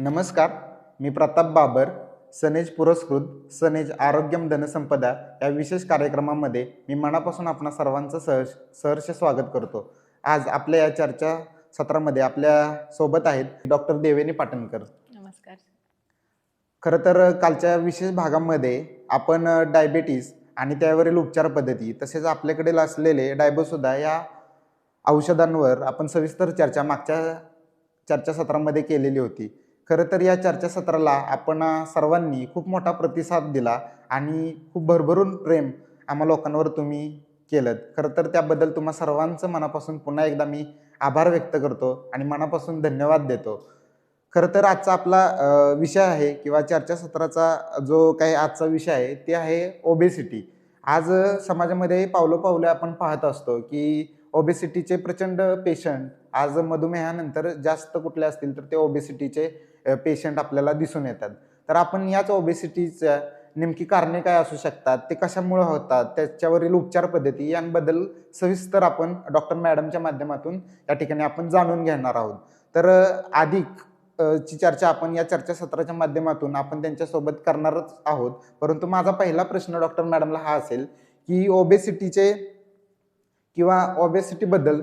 नमस्कार. मी प्रताप बाबर, सनेज पुरस्कृत सनेज आरोग्यम धनसंपदा या विशेष कार्यक्रमामध्ये मी मनापासून आपणा सर्वांचं सहर्ष स्वागत करतो. आज आपल्या या चर्चा सत्रामध्ये आपल्या सोबत आहेत डॉक्टर देवेनी पाटणकर. नमस्कार. खरं तर कालच्या विशेष भागामध्ये आपण डायबिटीस आणि त्यावरील उपचार पद्धती तसेच आपल्याकडे असलेले डायबोसुदा या औषधांवर आपण सविस्तर चर्चा मागच्या चर्चासत्रामध्ये केलेली होती. खरं तर या चर्चासत्राला आपण सर्वांनी खूप मोठा प्रतिसाद दिला आणि खूप भरभरून प्रेम आम्हा लोकांवर तुम्ही केलं. खरं तर त्याबद्दल तुम्हा सर्वांचं मनापासून पुन्हा एकदा मी आभार व्यक्त करतो आणि मनापासून धन्यवाद देतो. खरं तर आजचा आपला विषय आहे किंवा चर्चासत्राचा जो काही आजचा विषय आहे ते आहे ओबेसिटी. आज समाजामध्ये पावलोपावले आपण पाहत असतो की ओबेसिटीचे प्रचंड पेशंट आज मधुमेहानंतर जास्त कुठले असतील तर ते ओबेसिटीचे पेशंट आपल्याला दिसून येतात. तर आपण याच ओबेसिटीच्या नेमकी कारणे काय असू शकतात, ते कशामुळे होतात, त्याच्यावरील उपचार पद्धती यांबद्दल सविस्तर आपण डॉक्टर मॅडमच्या माध्यमातून या ठिकाणी आपण जाणून घेणार आहोत. तर अधिक ची चर्चा आपण या चर्चासत्राच्या माध्यमातून आपण त्यांच्यासोबत करणारच आहोत. परंतु माझा पहिला प्रश्न डॉक्टर मॅडमला हा असेल की ओबेसिटीचे किंवा ओबेसिटीबद्दल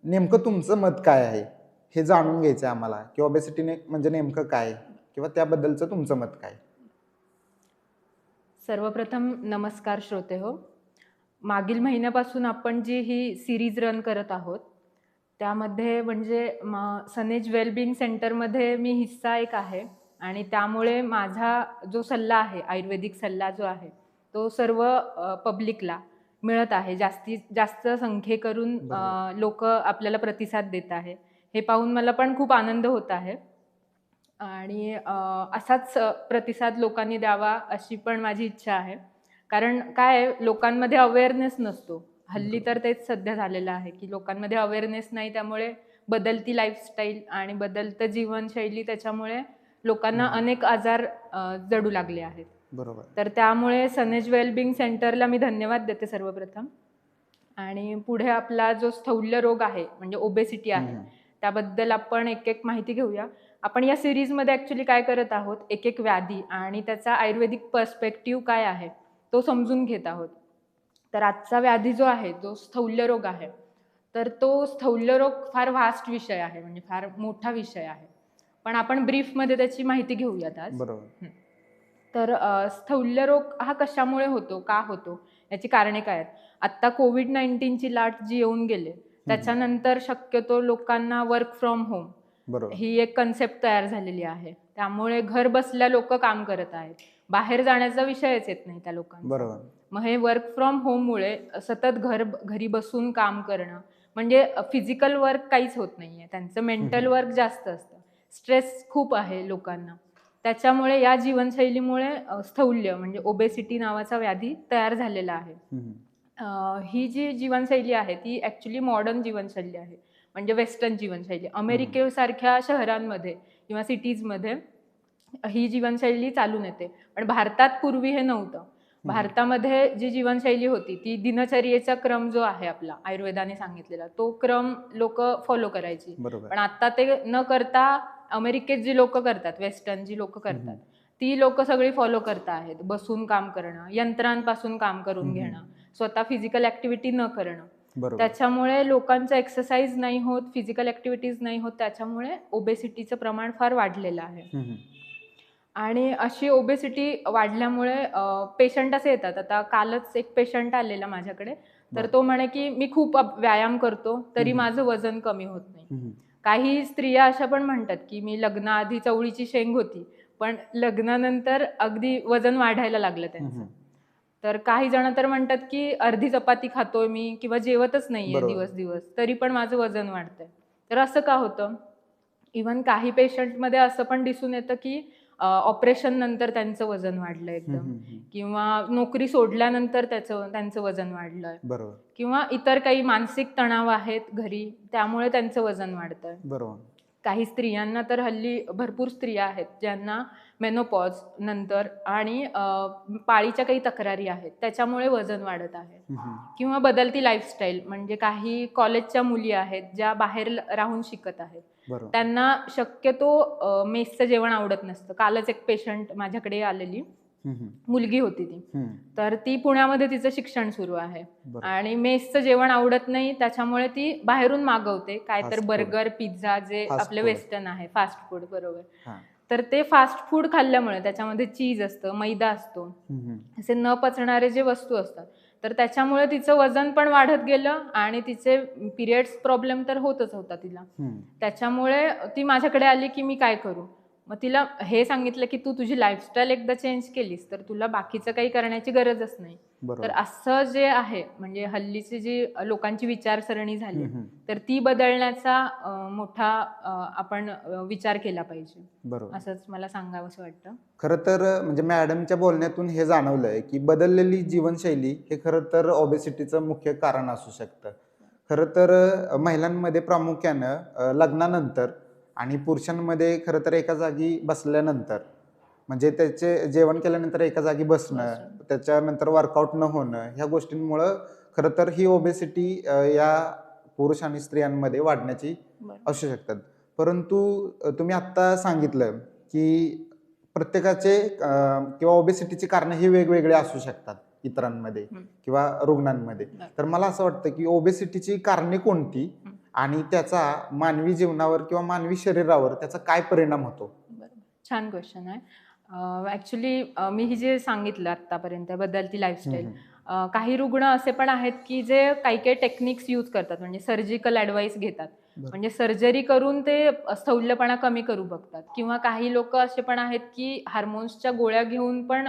नेमकं तुमचं मत काय आहे, हे जाणून घ्यायचं आहे आम्हाला की ओबेसिटीने म्हणजे नेमकं काय किंवा त्याबद्दलचं तुमचं मत काय. सर्वप्रथम नमस्कार श्रोते हो. मागील महिन्यापासून आपण जी ही सिरीज रन करत आहोत त्यामध्ये म्हणजे सनेज वेलबिंग सेंटरमध्ये मी हिस्सा एक आहे आणि त्यामुळे माझा जो सल्ला आहे, आयुर्वेदिक सल्ला जो आहे तो सर्व पब्लिकला मिळत आहे. जास्तीत जास्त संख्येकरून लोक आपल्याला प्रतिसाद देत आहे. हे पाहून मला पण खूप आनंद होत आहे आणि असाच प्रतिसाद लोकांनी द्यावा अशी पण माझी इच्छा आहे. कारण काय लोकांमध्ये अवेअरनेस नसतो हल्ली, तर तेच सध्या झालेलं आहे की लोकांमध्ये अवेअरनेस नाही. त्यामुळे बदलती लाईफस्टाईल आणि बदलतं जीवनशैली त्याच्यामुळे लोकांना अनेक आजार जडू लागले आहेत. बरोबर. तर त्यामुळे सनेज वेलबिंग सेंटरला मी धन्यवाद देते सर्वप्रथम. आणि पुढे आपला जो स्थौल्य रोग आहे म्हणजे ओबेसिटी आहे त्याबद्दल आपण एक एक माहिती घेऊया. आपण या सिरीजमध्ये ॲक्च्युली काय करत आहोत, एक एक व्याधी आणि त्याचा आयुर्वेदिक पर्स्पेक्टिव्ह काय आहे तो समजून घेत आहोत. तर आजचा व्याधी जो आहे जो स्थौल्य रोग आहे, तर तो स्थौल्य रोग फार व्हास्ट विषय आहे, म्हणजे फार मोठा विषय आहे. पण आपण ब्रीफमध्ये त्याची माहिती घेऊयात आज. बरोबर. तर स्थौल्य रोग हा कशामुळे होतो, का होतो, याची कारणे काय आहेत. आत्ता कोविड-19ची लाट जी येऊन गेले त्याच्यानंतर शक्यतो लोकांना वर्क फ्रॉम होम ही एक कन्सेप्ट तयार झालेली आहे. त्यामुळे घर बसल्या लोक काम करत आहेत, बाहेर जाण्याचा विषयच येत नाही त्या लोकांना. बरोबर. मग हे वर्क फ्रॉम होममुळे सतत घरी बसून काम करणं म्हणजे फिजिकल वर्क काहीच होत नाहीये, त्यांचं मेंटल वर्क जास्त असतं, स्ट्रेस खूप आहे लोकांना. त्याच्यामुळे या जीवनशैलीमुळे स्थौल्य म्हणजे ओबेसिटी नावाचा व्याधी तयार झालेला आहे. ही जी जीवनशैली आहे ती ॲक्च्युली मॉडर्न जीवनशैली आहे, म्हणजे वेस्टर्न जीवनशैली. अमेरिकेसारख्या शहरांमध्ये किंवा सिटीजमध्ये ही जीवनशैली चालून येते, पण भारतात पूर्वी हे नव्हतं. भारतामध्ये जी जीवनशैली होती ती दिनचर्येचा क्रम जो आहे आपला आयुर्वेदाने सांगितलेला तो क्रम लोक फॉलो करायची. पण आता ते न करता अमेरिकेत जी लोक करतात, वेस्टर्न जी लोक करतात ती लोक सगळी फॉलो करत आहेत. बसून काम करणं, यंत्रांपासून काम करून घेणं, स्वतः फिजिकल ऍक्टिव्हिटी न करणं. त्याच्यामुळे लोकांचं एक्सरसाइज नाही होत, फिजिकल ऍक्टिव्हिटीज नाही होत, त्याच्यामुळे ओबेसिटीचं प्रमाण फार वाढलेलं आहे. आणि अशी ओबेसिटी वाढल्यामुळे पेशंट असे येतात. आता कालच एक पेशंट आलेला माझ्याकडे, तर तो म्हणे की मी खूप व्यायाम करतो तरी माझं वजन कमी होत नाही. काही स्त्रिया अशा पण म्हणतात की मी लग्नाआधी चवळीची शेंग होती, पण लग्नानंतर अगदी वजन वाढायला लागलं त्यांचं. तर काही जण तर म्हणतात की अर्धी चपाती खातोय मी किंवा जेवतच नाहीये दिवस तरी पण माझं वजन वाढतंय. तर असं का होतं. इव्हन काही पेशंटमध्ये असं पण दिसून येतं की ऑपरेशन नंतर त्यांचं वजन वाढलं एकदम, किंवा नोकरी सोडल्यानंतर त्यांचं वजन वाढलंय, किंवा इतर काही मानसिक तणाव आहेत घरी त्यामुळे त्यांचं वजन वाढतंय. काही स्त्रियांना तर हल्ली भरपूर स्त्रिया आहेत ज्यांना मेनोपॉज नंतर आणि पाळीच्या काही तक्रारी आहेत त्याच्यामुळे वजन वाढत आहे. किंवा बदलती लाईफस्टाईल म्हणजे काही कॉलेजच्या मुली आहेत ज्या बाहेर राहून शिकत आहेत बरोबर. त्यांना शक्यतो मेसचं जेवण आवडत नसतं. कालच एक पेशंट माझ्याकडे आलेली हं, हं. मुलगी होती ती. हं. तर ती पुण्यामध्ये तिचं शिक्षण सुरू आहे बरोबर. आणि मेसचं जेवण आवडत नाही, त्याच्यामुळे ती बाहेरून मागवते काय तर फास्ट फूड. बर्गर, पिझ्झा जे फास्ट आपलं फूड. वेस्टर्न आहे, फास्ट फूड. बरोबर. हां. तर ते फास्ट फूड खाल्ल्यामुळे त्याच्यामध्ये चीज असतं, मैदा असतो, हं, हं. असे न पचणारे जे वस्तू असतात, तर त्याच्यामुळे तिचं वजन पण वाढत गेलं आणि तिचे पिरियड्स प्रॉब्लेम तर होतच होता तिला. हं. त्याच्यामुळे ती माझ्याकडे आली की मी काय करू? मग तिला हे सांगितलं की तू तुझी लाईफस्टाईल एकदा चेंज केलीस तर तुला बाकीचं काही करण्याची गरजच नाही. तर बरोबर. असं जे आहे म्हणजे हल्लीची जी लोकांची विचारसरणी झाली हं, हं. तर ती बदलण्याचा मोठा आपण विचार केला पाहिजे. बरोबर. असंच मला सांगावंसं वाटतं. खरं तर म्हणजे मॅडमच्या बोलण्यातून हे जाणवलंय, की बदललेली जीवनशैली हे खरं तर ओबेसिटीचं मुख्य कारण असू शकतं. खरं तर महिलांमध्ये प्रामुख्यानं लग्नानंतर आणि पुरुषांमध्ये खरं तर एका जागी बसल्यानंतर म्हणजे त्याचे जेवण केल्यानंतर एका जागी बसणं, त्याच्यानंतर वर्कआउट न होणं, ह्या गोष्टींमुळं खरं तर ही ओबेसिटी या पुरुष आणि स्त्रियांमध्ये वाढण्याची बरोबर. असू शकतात. परंतु तुम्ही आत्ता सांगितलं, की प्रत्येकाचे किंवा ओबेसिटीची कारणं ही वेगवेगळी असू शकतात इतरांमध्ये हं. किंवा रुग्णांमध्ये. बरं. तर मला असं वाटतं, की ओबेसिटीची कारणे कोणती हं. आणि त्याचा मानवी जीवनावर किंवा मानवी शरीरावर त्याचा काय परिणाम होतो? बरोबर. छान क्वेश्चन आहे. ॲक्च्युली मी ही जे सांगितलं आत्तापर्यंत बदलती हं, लाईफस्टाईल, हं. काही रुग्ण असे पण आहेत की जे काही टेक्निक्स यूज करतात म्हणजे सर्जिकल ॲडवाईस घेतात. बरं. म्हणजे सर्जरी करून ते स्थौल्यपणा कमी करू बघतात किंवा काही लोकं असे पण आहेत की हार्मोन्सच्या गोळ्या घेऊन पण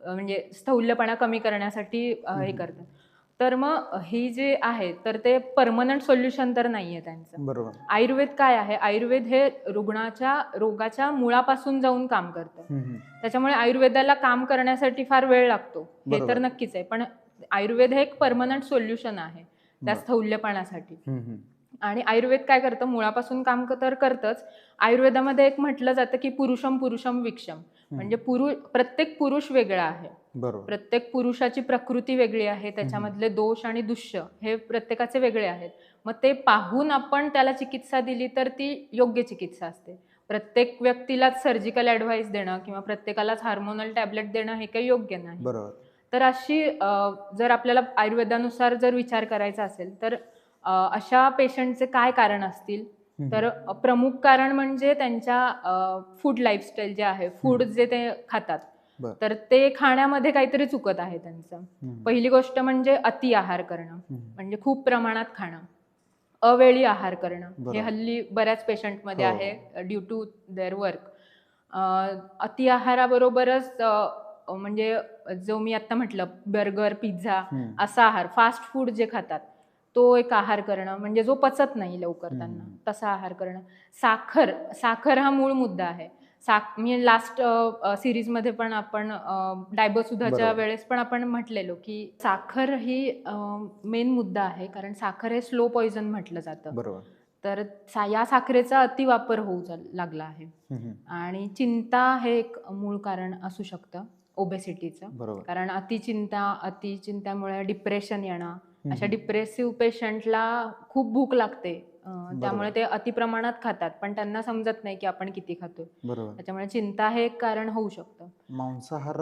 म्हणजे स्थौल्यपणा कमी करण्यासाठी हं, हे हं. करतात. तर मग ही जे आहे तर ते परमनंट सोल्युशन तर नाहीये त्यांचं. बरोबर. आयुर्वेद काय आहे? आयुर्वेद हे रोगाच्या मुळापासून जाऊन काम करतं. हं, हं. त्याच्यामुळे आयुर्वेदाला काम करण्यासाठी फार वेळ लागतो. हे तर बरोबर. नक्कीच आहे. पण आयुर्वेद हे एक परमनंट सोल्युशन आहे त्या बरं. स्थौल्यपणासाठी. हं, हं. आणि आयुर्वेद काय करतं? मुळापासून काम तर करतंच. आयुर्वेदामध्ये एक म्हटलं जातं की पुरुषम पुरुषम विक्षम. म्हणजे प्रत्येक पुरुष वेगळा आहे. बरोबर. प्रत्येक पुरुषाची प्रकृती वेगळी आहे. त्याच्यामधले दोष आणि दुष्य हे प्रत्येकाचे वेगळे आहेत. मग ते पाहून आपण त्याला चिकित्सा दिली तर ती योग्य चिकित्सा असते. प्रत्येक व्यक्तीलाच सर्जिकल ॲडव्हाइस देणं किंवा प्रत्येकालाच हार्मोनल टॅबलेट देणं हे काही योग्य नाही. बरोबर. तर अशी जर आपल्याला आयुर्वेदानुसार जर विचार करायचा असेल तर अशा पेशंटचे काय कारण असतील? हं, तर हं. प्रमुख कारण म्हणजे त्यांच्या फूड लाईफस्टाईल जे आहे, फूड जे ते खातात, बरं. तर ते खाण्यामध्ये काहीतरी चुकत आहे त्यांचं. हं. पहिली गोष्ट म्हणजे अति आहार करणं, हं. म्हणजे खूप प्रमाणात खाणं. अवेळी आहार करणं, हे बरोबर. हल्ली बऱ्याच पेशंटमध्ये हो. आहे ड्यू टू देअर वर्क. अति आहाराबरोबरच म्हणजे जो मी आत्ता म्हटलं बर्गर, पिझ्झा हं. असा आहार, फास्ट फूड जे खातात, तो एक आहार करणं म्हणजे जो पचत नाही लवकर त्यांना, हं. तसा आहार करणं. साखर हा मूळ मुद्दा आहे. मी लास्ट सीरीजमध्ये पण आपण डायबोसुधाच्या बरोबर. वेळेस पण आपण म्हटलेलो, की साखर ही मेन मुद्दा आहे. कारण साखर हे स्लो पॉइझन म्हटलं जातं. बरोबर. तर या साखरेचा अतिवापर होऊ लागला आहे. हं, हं. आणि चिंता हे एक मूळ कारण असू शकतं ओबेसिटीचं. बरोबर. कारण अतिचिंतेमुळे डिप्रेशन येणं, हं, अशा हं. डिप्रेसिव्ह पेशंटला खूप भूक लागते. त्यामुळे बरोबर. ते अतिप्रमाणात खातात, पण त्यांना समजत नाही की आपण किती खातोय. बरोबर. त्याच्यामुळे चिंता हे एक कारण होऊ शकतं. मांसाहार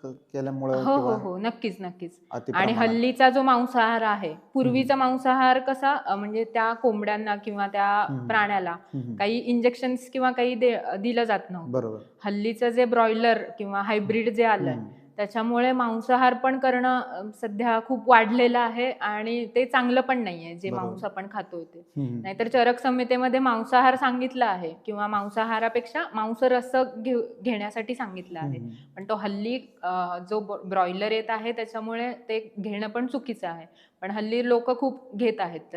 केल्यामुळं हो, हो, किंवा हो. नक्कीच, नक्कीच. आणि अतिप्रमाणात. हल्लीचा जो मांसाहार आहे, हं, हं. पूर्वीचा मांसाहार कसा म्हणजे त्या कोंबड्यांना किंवा त्या हं, हं. प्राण्याला हं, हं. काही इंजेक्शन्स किंवा काही दिलं जात नव्हतं. बरोबर. हल्लीचं जे ब्रॉयलर किंवा हायब्रिड जे आलंय, हं. त्याच्यामुळे मांसाहार पण करणं सध्या खूप वाढलेलं आहे आणि ते चांगलं पण नाहीये, जे बरोबर. मांस आपण खातोय ते. हं, हं. नाहीतर चरक संहितेमध्ये मांसाहार सांगितला आहे किंवा मांसाहारापेक्षा मांसरस घेण्यासाठी सांगितलं हं, आहे. हं. पण तो हल्ली जो ब्रॉयलर येत आहे त्याच्यामुळे ते घेणं पण चुकीचं आहे. पण हल्ली लोकं खूप घेत आहेत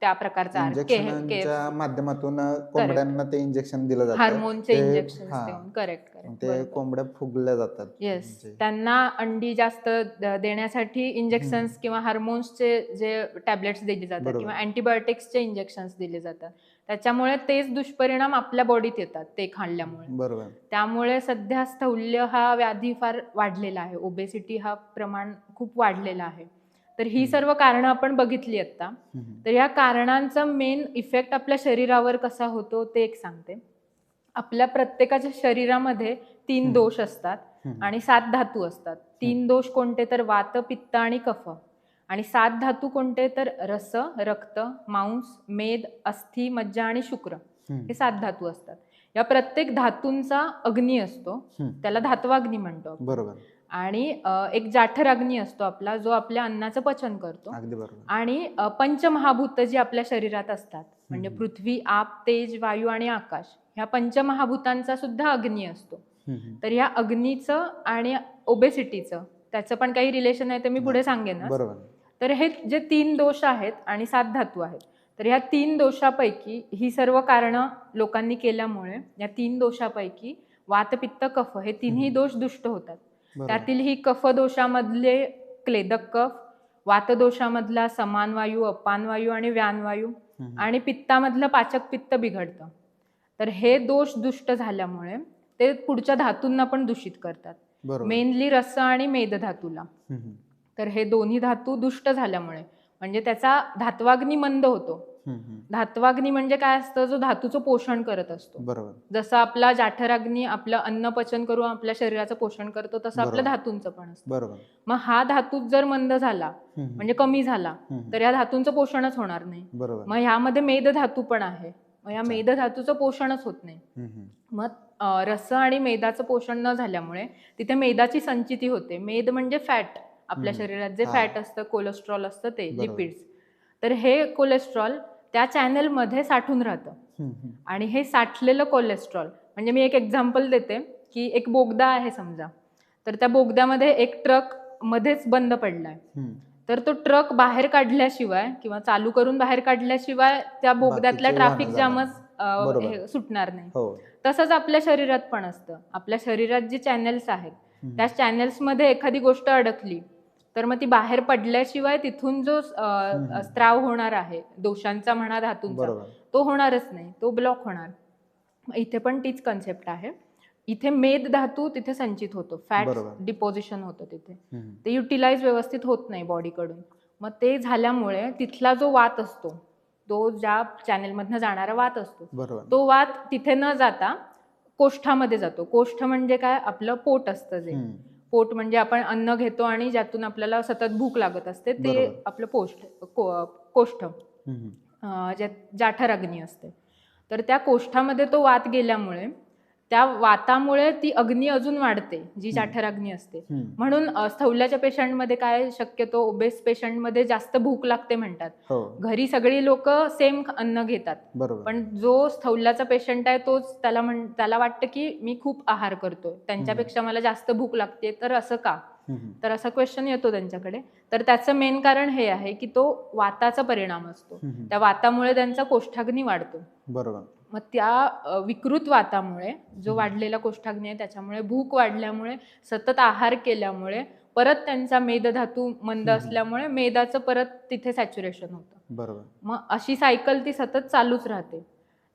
त्या प्रकारचा आहार. इंजेक्शनांच्या KFC. माध्यमातून करेक्ट. कोंबड्यांना ते इंजेक्शन दिलं जातं. हार्मोनचे ते इंजेक्शन्स हां. देऊन. करेक्ट, ते बरोबर. कोंबड्या फुगल्या जातात. येस. म्हणजे त्यांना अंडी जास्त देण्यासाठी हं. इंजेक्शन्स किंवा हार्मोन्सचे जे टॅबलेट्स दिले जातात बरोबर. किंवा अँटिबायोटिक्सचे इंजेक्शन्स दिले जातात. त्याच्यामुळे तेच दुष्परिणाम आपल्या बॉडीत येतात ते खाल्ल्यामुळे. बरोबर. त्यामुळे सध्या स्थौल्य हा व्याधी फार वाढलेला आहे. ओबेसिटी हा प्रमाण खूप वाढलेला आहे. तर ही सर्व कारणं आपण बघितली आता. तर या कारणांचा मेन इफेक्ट आपल्या शरीरावर कसा होतो ते एक सांगते. आपल्या प्रत्येकाच्या शरीरामध्ये 3 दोष असतात आणि 7 धातू असतात. 3 दोष कोणते तर वात, पित्त आणि कफ. आणि 7 धातू कोणते तर रस, रक्त, मांस, मेद, अस्थि, मज्जा आणि शुक्र. हे 7 धातू असतात. या प्रत्येक धातूंचा अग्नी असतो, त्याला धात्वाग्नी म्हणतो आपण. बरोबर. आणि एक जाठर अग्नी असतो आपला, जो आपल्या अन्नाचं पचन करतो. अगदी बरोबर. आणि पंचमहाभूत जी आपल्या शरीरात असतात, म्हणजे पृथ्वी, आप, तेज, वायू आणि आकाश, ह्या पंचमहाभूतांचा सुद्धा अग्नी असतो. तर या अग्नीचं आणि ओबेसिटीचं त्याचं पण काही रिलेशन आहे, ते मी पुढे सांगेन. बरोबर. तर हे जे 3 दोष आहेत आणि 7 धातू आहेत, तर ह्या 3 दोषापैकी ही सर्व कारणं लोकांनी केल्यामुळे या 3 दोषापैकी वात, पित्त, कफ हे तिन्ही दोष दुष्ट होतात. त्यातील ही कफ दोषामधले क्लेदक कफ, वातदोषामधला समान वायू, अपान वायू आणि व्यान वायू, आणि पित्तामधलं पाचक पित्त बिघडतं. तर हे दोष दुष्ट झाल्यामुळे ते पुढच्या धातूंना पण दूषित करतात, मेनली रस आणि मेद धातूला. तर हे दोन्ही धातू दुष्ट झाल्यामुळे म्हणजे त्याचा धात्वाग्नी मंद होतो. धात्वाग्नी म्हणजे काय असतं, जो धातूचं पोषण करत असतो. बरोबर. जसं आपला जाठराग्नी आपलं अन्न पचन करून आपल्या शरीराचं पोषण करतो, तसं आपल्या धातूंचं पण असतं. बरोबर. मग हा धातू जर मंद झाला म्हणजे कमी झाला तर या धातूंचं पोषणच होणार नाही. मग ह्यामध्ये मेद धातू पण आहे, मग या मेद धातूचं पोषणच होत नाही. मग रस आणि मेदाचं पोषण न झाल्यामुळे तिथे मेदाची संचिती होते. मेद म्हणजे फॅट, आपल्या शरीरात जे फॅट असतं, कोलेस्ट्रॉल असतं, ते लिपिड्स. तर हे कोलेस्ट्रॉल त्या चॅनलमध्ये साठून राहतं. आणि हे साठलेलं कोलेस्ट्रॉल म्हणजे मी एक एक्झाम्पल देते की एक बोगदा आहे समजा, तर त्या बोगद्यामध्ये एक ट्रक मध्येच बंद पडलाय. तर तो ट्रक बाहेर काढल्याशिवाय किंवा चालू करून बाहेर काढल्याशिवाय त्या बोगद्यातल्या ट्रॅफिक जामच सुटणार नाही. तसंच आपल्या शरीरात पण असतं. आपल्या शरीरात जे चॅनल्स आहेत त्या चॅनल्समध्ये एखादी गोष्ट अडकली तर मग ती बाहेर पडल्याशिवाय तिथून जो स्त्राव होणार आहे दोषांचा म्हणा धातूंचा, तो होणारच नाही, तो ब्लॉक होणार. इथे पण तीच कन्सेप्ट आहे. इथे मेद धातू तिथे संचित होतो, फॅट डिपॉझिशन होतं तिथे, ते युटिलाइज व्यवस्थित होत नाही बॉडीकडून. मग ते झाल्यामुळे तिथला जो वात असतो, तो ज्या चॅनेलमधनं जाणारा वात असतो, तो वात तिथे न जाता कोष्ठामध्ये जातो. कोष्ठ म्हणजे काय, आपलं पोट असतं. जे पोट म्हणजे आपण अन्न घेतो आणि ज्यातून आपल्याला सतत भूक लागत असते, ते आपलं कोष्ठ, ज्यात जाठर अग्नी असते. तर त्या कोष्ठामध्ये तो वात गेल्यामुळे त्या वातामुळे ती अग्नी अजून वाढते, जी जाठर अग्नी असते. म्हणून स्थौल्याच्या पेशंटमध्ये काय, शक्यतो ओबेस पेशंटमध्ये जास्त भूक लागते म्हणतात. घरी सगळी लोक सेम अन्न घेतात, पण जो स्थौल्याचा पेशंट आहे तोच त्याला वाटतं की मी खूप आहार करतोय, त्यांच्यापेक्षा मला जास्त भूक लागते. तर असं का, तर असा क्वेश्चन येतो त्यांच्याकडे. तर त्याचं मेन कारण हे आहे की तो वाताचा परिणाम असतो. त्या वातामुळे त्यांचा कोष्ठाग्नी वाढतो. बरोबर. मग त्या विकृत वातामुळे, जो वाढलेला कोष्ठाग्नी आहे त्याच्यामुळे, भूक वाढल्यामुळे, सतत आहार केल्यामुळे, परत त्यांचा मेदधातू मंद असल्यामुळे मेदाचं परत तिथे सॅच्युरेशन होतं. बरोबर. मग अशी सायकल ती सतत चालूच राहते.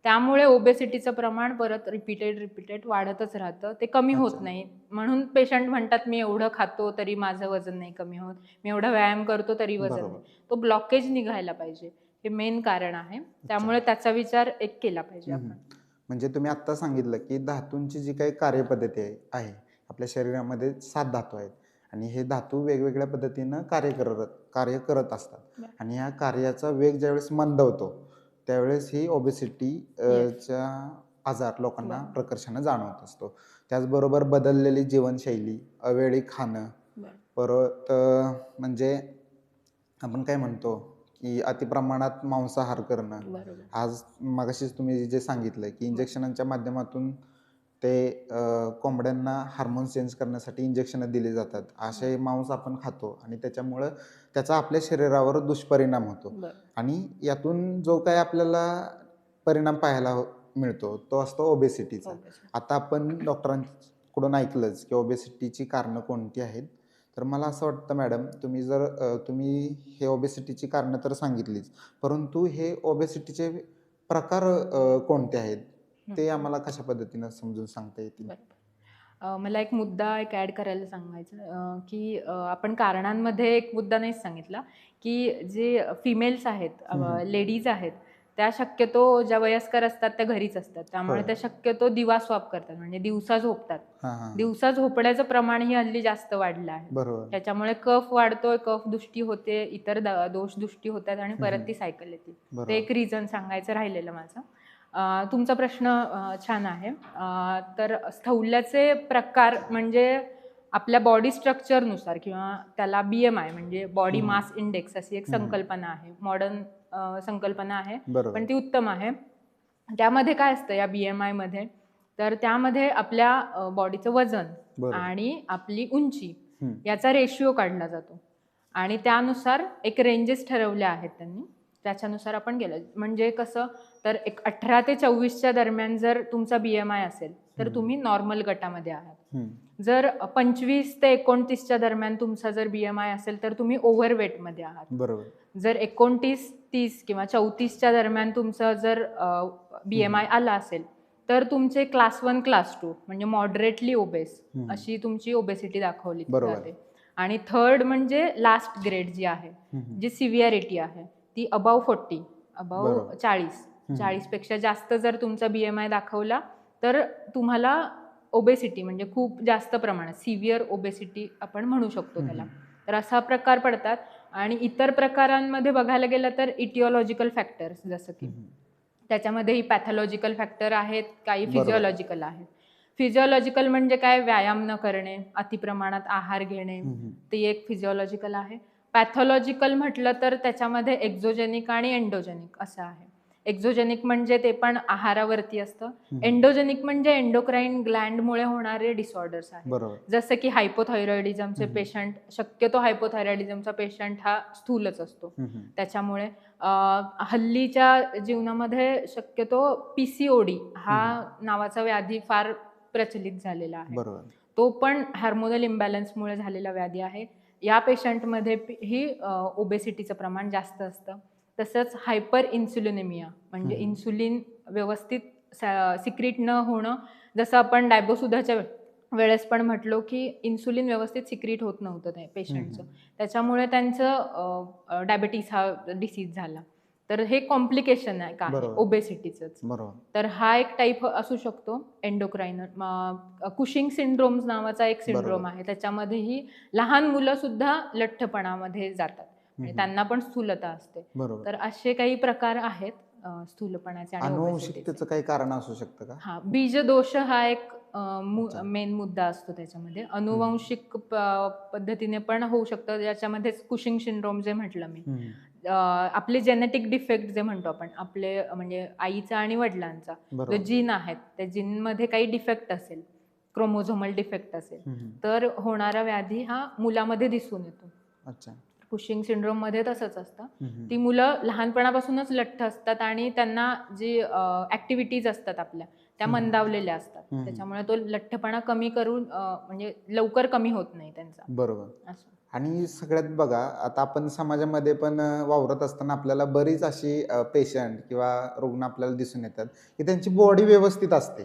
त्यामुळे ओबेसिटीचं प्रमाण परत रिपीटेड वाढतच राहतं, ते कमी होत नाही. म्हणून पेशंट म्हणतात मी एवढं खातो तरी माझं वजन नाही कमी होत, मी एवढा व्यायाम करतो तरी वजन नाही. तो ब्लॉकेज निघायला पाहिजे, हे मेन कारण आहे. त्यामुळे त्याचा विचार एक केला पाहिजे आपण. म्हणजे तुम्ही आता सांगितलं की धातूंची जी काही कार्यपद्धती आहे, आपल्या शरीरामध्ये 7 धातू आहेत आणि हे धातू वेगवेगळ्या पद्धतीनं कार्य करत असतात. आणि ह्या कार्याचा वेग ज्यावेळेस मंद होतो त्यावेळेस ही ओबेसिटीचा आजार लोकांना प्रकर्षानं जाणवत असतो. त्याचबरोबर बदललेली जीवनशैली, अवेळी खाणं, परत म्हणजे आपण काय म्हणतो की अतिप्रमाणात मांसाहार करणं. आज मगाशीच तुम्ही जे सांगितलं की इंजेक्शनांच्या माध्यमातून ते कोंबड्यांना हार्मोन चेंज करण्यासाठी इंजेक्शन दिली जातात, असे मांस आपण खातो आणि त्याच्यामुळं त्याचा आपल्या शरीरावर दुष्परिणाम होतो. आणि यातून जो काही आपल्याला परिणाम पाहायला मिळतो तो असतो ओबेसिटीचा. आता आपण डॉक्टरांकडून ऐकलंच की ओबेसिटीची कारणं कोणती आहेत. तर मला असं वाटतं मॅडम, तुम्ही हे ओबेसिटीची कारणं तर सांगितलीच, परंतु हे ओबेसिटीचे प्रकार कोणते आहेत ते आम्हाला कशा पद्धतीनं समजून सांगता येतील? मला एक मुद्दा एक ॲड करायला सांगायचं, की आपण कारणांमध्ये एक मुद्दा नाहीच सांगितला, की जे फिमेल्स आहेत, लेडीज आहेत, त्या शक्यतो ज्या वयस्कर असतात त्या घरीच असतात. त्यामुळे होय. त्या शक्यतो दिवा स्वॅप करतात, म्हणजे दिवसा झोपतात. हां, हां. दिवसा झोपण्याचं प्रमाणही हल्ली जास्त वाढलं आहे. बरोबर. त्याच्यामुळे कफ वाढतोय, कफ दृष्टी होते, इतर दोष दृष्टी होतात आणि परत ती सायकल येते. ते बरोबर. एक रिझन सांगायचं राहिलेलं माझं. तुमचा प्रश्न छान आहे. तर स्थौल्याचे प्रकार म्हणजे आपल्या बॉडी स्ट्रक्चरनुसार किंवा त्याला BMI म्हणजे बॉडी मास इंडेक्स अशी एक संकल्पना आहे. मॉडर्न संकल्पना आहे, बरोबर. पण ती उत्तम आहे. त्यामध्ये काय असतं या BMI मध्ये, तर त्यामध्ये आपल्या बॉडीचं वजन बरोबर. आणि आपली उंची हं. याचा रेशिओ काढला जातो आणि त्यानुसार एक रेंजेस ठरवल्या आहेत त्यांनी. त्याच्यानुसार आपण गेलं म्हणजे कसं, तर एक 18 ते 24च्या दरम्यान जर तुमचा BMI असेल तर तुम्ही नॉर्मल गटामध्ये आहात. हं. जर 25 ते 29च्या दरम्यान तुमचा जर BMI असेल तर तुम्ही ओव्हरवेटमध्ये आहात. बरोबर. जर 29, 30 किंवा 34च्या दरम्यान तुमचा जर BMI आला असेल तर तुमचे क्लास 1, क्लास 2 म्हणजे मॉडरेटली ओबेस अशी तुमची ओबेसिटी दाखवली बरोबर. जाते. आणि थर्ड म्हणजे लास्ट ग्रेड जी आहे, जी सिव्हिअरिटी आहे, ती अबाव 40, अबाव बरोबर. 40 पेक्षा जास्त जर तुमचा BMI दाखवला तर तुम्हाला ओबेसिटी म्हणजे खूप जास्त प्रमाणात सिव्हिअर ओबेसिटी आपण म्हणू शकतो त्याला. तर असा प्रकार पडतात. आणि इतर प्रकारांमध्ये बघायला गेलं तर इटिओलॉजिकल फॅक्टर्स, जसं की त्याच्यामध्येही पॅथॉलॉजिकल फॅक्टर आहेत, काही फिजिओलॉजिकल आहेत. फिजिओलॉजिकल म्हणजे काय, व्यायाम न करणे, अतिप्रमाणात आहार घेणे, ती एक फिजिओलॉजिकल आहे. पॅथॉलॉजिकल म्हटलं तर त्याच्यामध्ये एक्झोजेनिक आणि एंडोजेनिक असं आहे. एक्झोजेनिक म्हणजे ते पण आहारावरती असतं. एंडोजेनिक म्हणजे एंडोक्राईन ग्लँडमुळे होणारे डिसऑर्डर्स आहेत. बरोबर. जसं की हायपोथायरॉइडिझमचे पेशंट, शक्यतो हायपोथायरॉइडिझमचा पेशंट हा स्थूलच असतो. त्याच्यामुळे हल्लीच्या जीवनामध्ये शक्यतो PCOD हा नावाचा व्याधी फार प्रचलित झालेला आहे. बरोबर. तो पण हार्मोनल इम्बॅलन्समुळे झालेला व्याधी आहे. या पेशंटमध्ये ही ओबेसिटीचं प्रमाण जास्त असतं. तसंच हायपर इन्सुलिनेमिया म्हणजे इन्सुलिन व्यवस्थित सिक्रीट न होणं, जसं आपण डायबोसुधाच्या वेळेस पण म्हटलो की इन्सुलिन व्यवस्थित सिक्रीट होत नव्हतं त्या पेशंटचं, त्याच्यामुळे त्यांचं डायबिटीस हा डिसीज झाला. तर हे कॉम्प्लिकेशन आहे का ओबेसिटीचंच. बरोबर. तर हा एक टाईप असू शकतो एंडोक्रायनर. कुशिंग सिंड्रोम नावाचा एक सिंड्रोम आहे, त्याच्यामध्येही लहान मुलं सुद्धा लठ्ठपणामध्ये जातात, म्हणजे त्यांना पण स्थूलता असते. बरोबर. तर असे काही प्रकार आहेत स्थूलपणाचे आणि अनुवंशिकतेचं काही कारण असू शकतं का? हा, बीजदोष हा एक मेन मुद्दा असतो त्याच्यामध्ये. अनुवंशिक पद्धतीने पण होऊ शकतं, ज्याच्यामध्ये कुशिंग सिंड्रोम जे म्हटलं मी, आपले जेनेटिक डिफेक्ट जे म्हणतो आपण, आपले म्हणजे आईचा आणि वडिलांचा जो जीन आहेत त्या जीनमध्ये काही डिफेक्ट असेल, क्रोमोझोमल डिफेक्ट असेल, तर होणारा व्याधी हा मुलामध्ये दिसून येतो. अच्छा. कुशिंग सिंड्रोम मध्ये तसंच असतं. ती मुलं लहानपणापासूनच लठ्ठ असतात आणि त्यांना जी ऍक्टिव्हिटीज असतात आपल्या त्या मंदावलेल्या असतात. त्याच्यामुळे तो लठ्ठपणा कमी करून म्हणजे लवकर कमी होत नाही त्यांचा. बरोबर. असं. आणि सगळ्यात बघा, आता आपण समाजामध्ये पण वावरत असताना आपल्याला बरीच अशी पेशंट किंवा रुग्ण आपल्याला दिसून येतात की त्यांची बॉडी व्यवस्थित असते,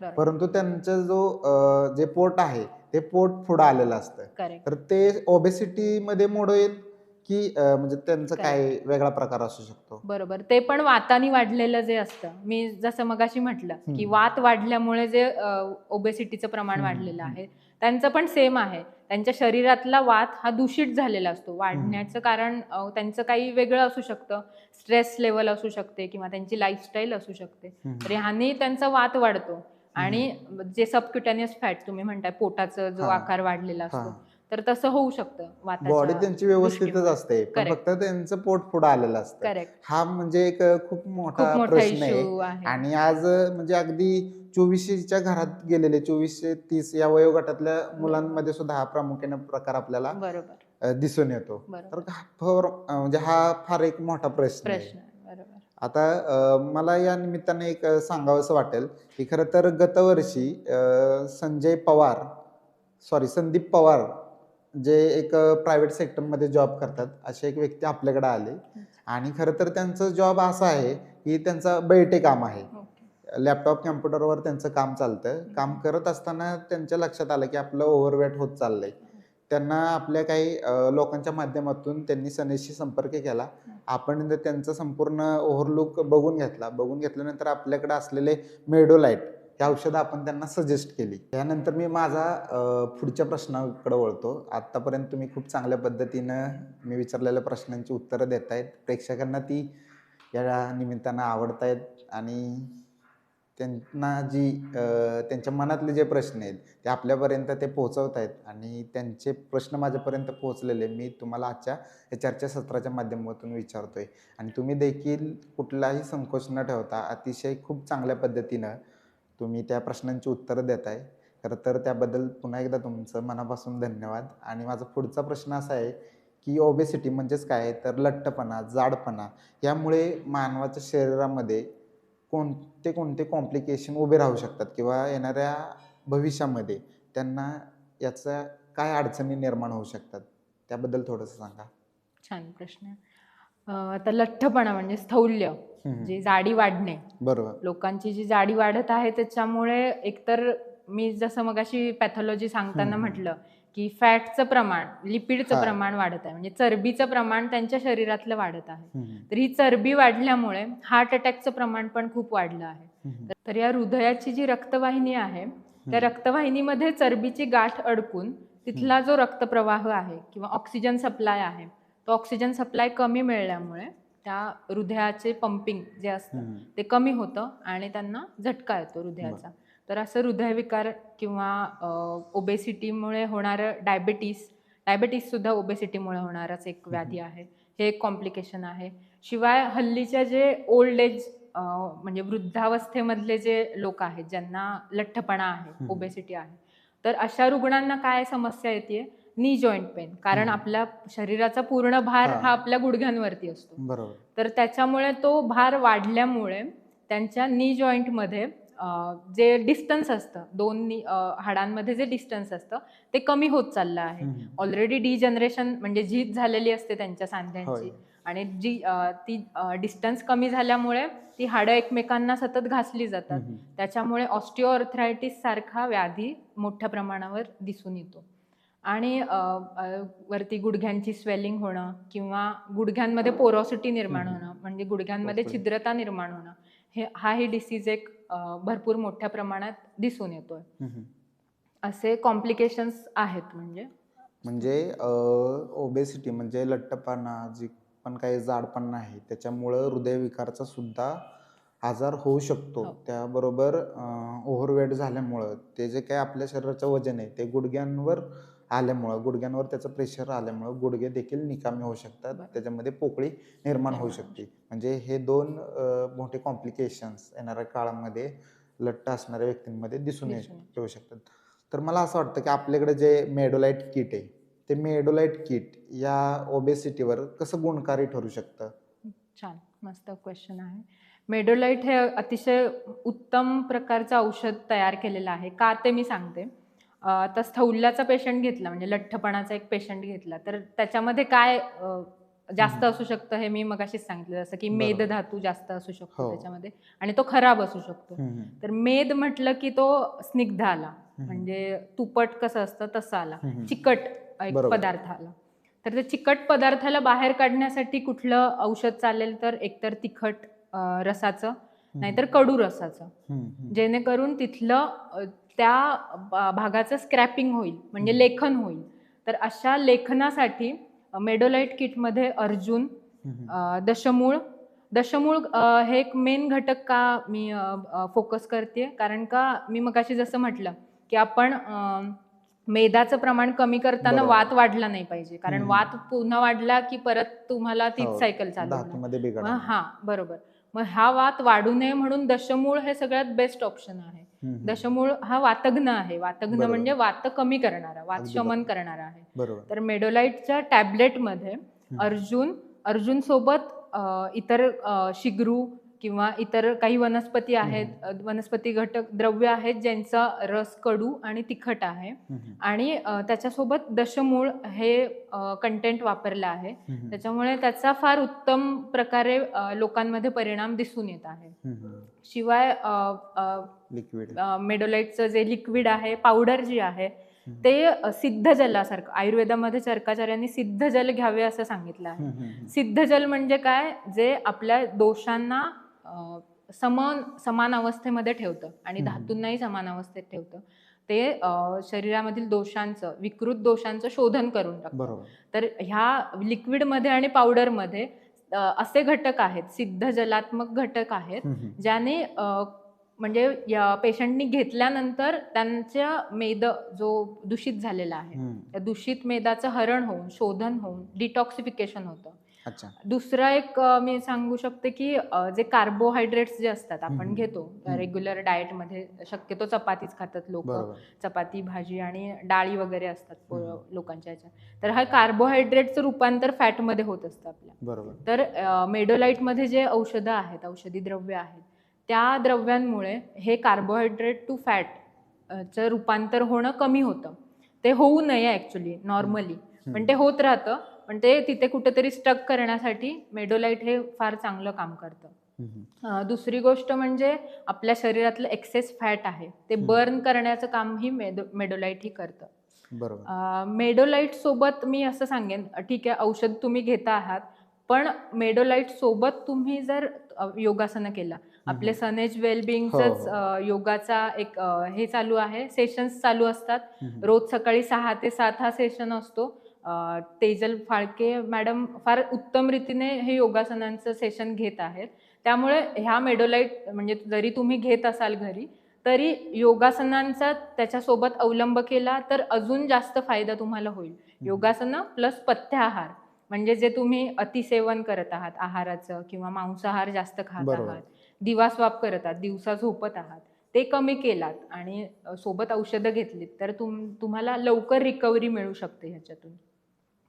परंतु त्यांचं जे पोट आहे ते पोट पुढं आलेलं असतं. करेक्ट. तर ते ओबेसिटी मध्ये मोडेल की म्हणजे त्यांचं काय वेगळा प्रकार असू शकतो? बरोबर. ते पण वातानी वाढलेलं जे असतं, मी जसं मगाशी म्हटलं की वात वाढल्यामुळे जे ओबेसिटीचं प्रमाण वाढलेलं आहे, त्यांचं पण सेम आहे. त्यांच्या शरीरातला वात हा दूषित झालेला असतो. वाढण्याचं कारण त्यांचं काही वेगळं असू शकतं, स्ट्रेस लेवल असू शकते किंवा त्यांची लाईफस्टाईल असू शकते. तर ह्याने त्यांचा वात वाढतो. आणि जे सबक्युटेनियस फॅट तुम्ही म्हणताय, पोटाचा जो आकार वाढलेला असतो, तर तसं होऊ शकतं बॉडी त्यांची व्यवस्थितच असते, पण फक्त त्यांचं पोट पुढं आलेलं असतं. करेक्ट. हा म्हणजे एक खूप मोठा प्रश्न आहे. आणि आज म्हणजे अगदी 24च्या घरात गेलेले 24-30 या वयोगटातल्या मुलांमध्ये सुद्धा हा प्रामुख्याने प्रकार आपल्याला दिसून येतो. तर म्हणजे हा फार एक मोठा प्रश्न आहे. आता मला या निमित्ताने एक सांगावंसं वाटेल की खरं तर गतवर्षी संदीप पवार जे एक प्रायव्हेट सेक्टरमध्ये जॉब करतात असे एक व्यक्ती आपल्याकडे आले. आणि खरं तर त्यांचं जॉब असं आहे की त्यांचं बैठे काम आहे. लॅपटॉप कॅम्प्युटरवर त्यांचं काम चालतं. काम करत असताना त्यांच्या लक्षात आलं की आपलं ओव्हरवेट होत चाललंय. त्यांना आपल्या काही लोकांच्या माध्यमातून त्यांनी सनेशी संपर्क केला. आपण त्यांचं संपूर्ण ओव्हरलुक बघून घेतला. बघून घेतल्यानंतर आपल्याकडे असलेले मेडोलाइट ही औषधं आपण त्यांना सजेस्ट केली. त्यानंतर मी माझा पुढच्या प्रश्नाकडे वळतो. आत्तापर्यंत तुम्ही खूप चांगल्या पद्धतीनं मी विचारलेल्या प्रश्नांची उत्तरं देतायत. प्रेक्षकांना ती या निमित्तानं आवडतायत आणि त्यांना त्यांच्या मनातले जे प्रश्न आहेत ते आपल्यापर्यंत ते पोहोचवतायत आणि त्यांचे प्रश्न माझ्यापर्यंत पोहोचलेले मी तुम्हाला आजच्या या चर्चासत्राच्या माध्यमातून विचारतोय आणि तुम्ही देखील कुठलाही संकोच न ठेवता अतिशय खूप चांगल्या पद्धतीनं तुम्ही त्या प्रश्नांची उत्तरं देताय. खरं तर त्याबद्दल पुन्हा एकदा तुमचं मनापासून धन्यवाद. आणि माझा पुढचा प्रश्न असा आहे की ओबेसिटी म्हणजेच काय, तर लठ्ठपणा, जाडपणा यामुळे मानवाच्या शरीरामध्ये कोणते कोणते कॉम्प्लिकेशन उभे राहू शकतात किंवा येणाऱ्या भविष्यामध्ये त्यांना याचा काय अडचणी निर्माण होऊ शकतात, त्याबद्दल थोडंसं सांगा. छान प्रश्न आहे. तर लठ्ठपणा म्हणजे स्थौल्य, जी जाडी वाढणे. बरोबर. लोकांची जी जाडी वाढत आहे त्याच्यामुळे एकतर मी जसं मगाशी पॅथॉलॉजी सांगताना म्हटलं की फॅटचं प्रमाण, लिपिडचं प्रमाण वाढत आहे, म्हणजे चरबीचं प्रमाण त्यांच्या शरीरातलं वाढत आहे. तर ही चरबी वाढल्यामुळे हार्ट अटॅकचं प्रमाण पण खूप वाढलं आहे. तर या हृदयाची जी रक्तवाहिनी आहे त्या रक्तवाहिनीमध्ये चरबीची गाठ अडकून तिथला जो रक्तप्रवाह आहे किंवा ऑक्सिजन सप्लाय आहे तो ऑक्सिजन सप्लाय कमी मिळाल्यामुळे त्या हृदयाचे पंपिंग जे असतं ते कमी होतं आणि त्यांना झटका येतो हृदयाचा. तर असं हृदयविकार किंवा ओबेसिटीमुळे होणारं डायबेटीस सुद्धा ओबेसिटीमुळे होणारच एक व्याधी आहे. हे एक कॉम्प्लिकेशन आहे. शिवाय हल्लीच्या जे ओल्ड एज म्हणजे वृद्धावस्थेमधले जे लोक आहेत ज्यांना लठ्ठपणा आहे, ओबेसिटी आहे, तर अशा रुग्णांना काय समस्या येते, नी जॉईंट पेन. कारण आपल्या शरीराचा पूर्ण भार हा आपल्या गुडघ्यांवरती असतो. बरोबर. तर त्याच्यामुळे तो भार वाढल्यामुळे त्यांच्या नी जॉईंटमध्ये जे डिस्टन्स असतं, दोन हाडांमध्ये जे डिस्टन्स असतं ते कमी होत चाललं आहे. ऑलरेडी डिजनरेशन म्हणजे झीज झालेली असते त्यांच्या सांध्यांची आणि ती डिस्टन्स कमी झाल्यामुळे ती हाडं एकमेकांना सतत घासली जातात. त्याच्यामुळे ऑस्टिओआर्थरायटिस सारखा व्याधी मोठ्या प्रमाणावर दिसून येतो. आणि वरती गुडघ्यांची स्वेलिंग होणं किंवा गुडघ्यांमध्ये पोरॉसिटी निर्माण होणं, म्हणजे गुडघ्यांमध्ये छिद्रता निर्माण होणं, हाही डिसीज एक भरपूर मोठ्या प्रमाणात दिसून येतोय. असे कॉम्प्लिकेशन्स आहेत. म्हणजे ओबेसिटी म्हणजे लठ्ठपणा, जी पण काही जाडपणा आहे त्याच्यामुळं हृदयविकारचा सुद्धा आजार होऊ शकतो. त्याबरोबर ओव्हरवेट झाल्यामुळं ते जे काही आपल्या शरीराचं वजन आहे ते गुडघ्यांवर त्याचं प्रेशर आल्यामुळं गुडघे देखील निकामी होऊ शकतात. त्याच्यामध्ये पोकळी निर्माण होऊ शकते. म्हणजे हे दोन मोठे कॉम्प्लिकेशन्स येणाऱ्या काळामध्ये लठ्ठ असणाऱ्या व्यक्तींमध्ये दिसून येऊ शकतात. तर मला असं वाटतं की आपल्याकडे जे मेडोलाइट किट आहे ते मेडोलाइट किट या ओबेसिटीवर कसं गुणकारी ठरू शकतं? छान, मस्त क्वेश्चन आहे. मेडोलाइट हे अतिशय उत्तम प्रकारचं औषध तयार केलेलं आहे. का ते मी सांगते. तर स्थौल्याचा पेशंट घेतला, म्हणजे लठ्ठपणाचा एक पेशंट घेतला, तर त्याच्यामध्ये काय जास्त असू शकतं हे मी मगाशीच सांगितलं, जसं की मेद धातू जास्त असू शकतो त्याच्यामध्ये आणि तो खराब असू शकतो. तर मेद म्हटलं की तो स्निग्ध आला, म्हणजे तुपट कसं असतं तसं आला, चिकट एक पदार्थ आला. तर त्या चिकट पदार्थाला बाहेर काढण्यासाठी कुठलं औषध चालेल, तर एकतर तिखट रसाचं नाहीतर कडू रसाचं, जेणेकरून तिथलं त्या भागाचं स्क्रॅपिंग होईल, म्हणजे लेखन होईल. तर अशा लेखनासाठी मेडोलाइट किटमध्ये अर्जुन, दशमूळ हे एक मेन घटक का मी फोकस करते, कारण का मी मगाशी जसं म्हटलं की आपण मेदाचं प्रमाण कमी करताना वात वाढला नाही पाहिजे, कारण वात पुन्हा वाढला की परत तुम्हाला तीच सायकल चालू होणार. हा, बरोबर. मग हा वात वाढू नये म्हणून दशमूळ हे सगळ्यात बेस्ट ऑप्शन आहे. दशमूळ हा वातघ्न आहे. वातघ्न म्हणजे वात कमी करणारा, वात शमन करणारा आहे. तर मेडोलाइटच्या टॅबलेटमध्ये अर्जुन सोबत इतर शिगरू किंवा इतर काही वनस्पती आहेत, वनस्पती घटक द्रव्य आहेत ज्यांचा रस कडू आणि तिखट आहे आणि त्याच्यासोबत दशमूळ हे कंटेंट वापरलं आहे. त्याच्यामुळे त्याचा फार उत्तम प्रकारे लोकांमध्ये परिणाम दिसून येत आहे. शिवाय लिक्विड मेडोलाइटचं जे लिक्विड आहे, पावडर जी आहे, ते सिद्ध जलासारखं आयुर्वेदामध्ये चरकाचार्यांनी सिद्ध जल घ्यावे असं सांगितलं आहे. सिद्ध जल म्हणजे काय, जे आपल्या दोषांना समान अवस्थेमध्ये ठेवतं आणि धातूंनाही समान अवस्थेत ठेवतं. ते शरीरामधील दोषांचं, विकृत दोषांचं शोधन करून टाकतं. तर ह्या लिक्विडमध्ये आणि पावडरमध्ये असे घटक आहेत, सिद्ध जलात्मक घटक आहेत, ज्याने म्हणजे या पेशंटनी घेतल्यानंतर त्यांच्या मेद जो दूषित झालेला आहे, त्या दूषित मेदाचं हरण होऊन, शोधन होऊन डिटॉक्सिफिकेशन होतं. दुसरा एक मी सांगू शकते की जे कार्बोहायड्रेट्स जे असतात आपण घेतो रेग्युलर डाएटमध्ये, शक्यतो चपातीच खातात लोक, चपाती भाजी आणि डाळी वगैरे असतात लोकांच्या ह्याच्यात. तर हा कार्बोहायड्रेटचं रूपांतर फॅटमध्ये होत असतं आपल्या. तर मेडोलाइटमध्ये जे औषधं आहेत, औषधी द्रव्य आहेत, त्या द्रव्यांमुळे हे कार्बोहायड्रेट टू फॅट चं रूपांतर होणं कमी होतं. ते होऊ नये ऍक्च्युली नॉर्मली, पण ते होत राहतं. पण ते तिथे कुठेतरी स्टक करण्यासाठी मेडोलाइट हे फार चांगलं काम करतं. दुसरी गोष्ट म्हणजे आपल्या शरीरातलं एक्सेस फॅट आहे ते बर्न करण्याचं काम ही मेडोलाइट ही करतं. मेडोलाइट सोबत मी असं सांगेन, ठीक आहे औषध तुम्ही घेता आहात, पण मेडोलाइट सोबत तुम्ही जर योगासनं केला, आपले सनेज वेलबिंगच योगाचा एक हे चालू आहे, सेशन्स चालू असतात. रोज सकाळी 6 ते 7 हा सेशन असतो. तेजल फाळके मॅडम फार उत्तम रीतीने हे योगासनांचं सेशन घेत आहेत. त्यामुळे ह्या मेडोलाइट म्हणजे जरी तुम्ही घेत असाल घरी, तरी योगासनांचा त्याच्यासोबत अवलंब केला तर अजून जास्त फायदा तुम्हाला होईल. योगासनं प्लस पथ्य आहार, म्हणजे जे तुम्ही अतिसेवन करत आहात आहाराचं किंवा मांसाहार जास्त खात आहात, दिवास्वाप करत आहात, दिवसा झोपत आहात, ते कमी केलात आणि सोबत औषधं घेतलीत तर तुम्हाला लवकर रिकव्हरी मिळू शकते ह्याच्यातून.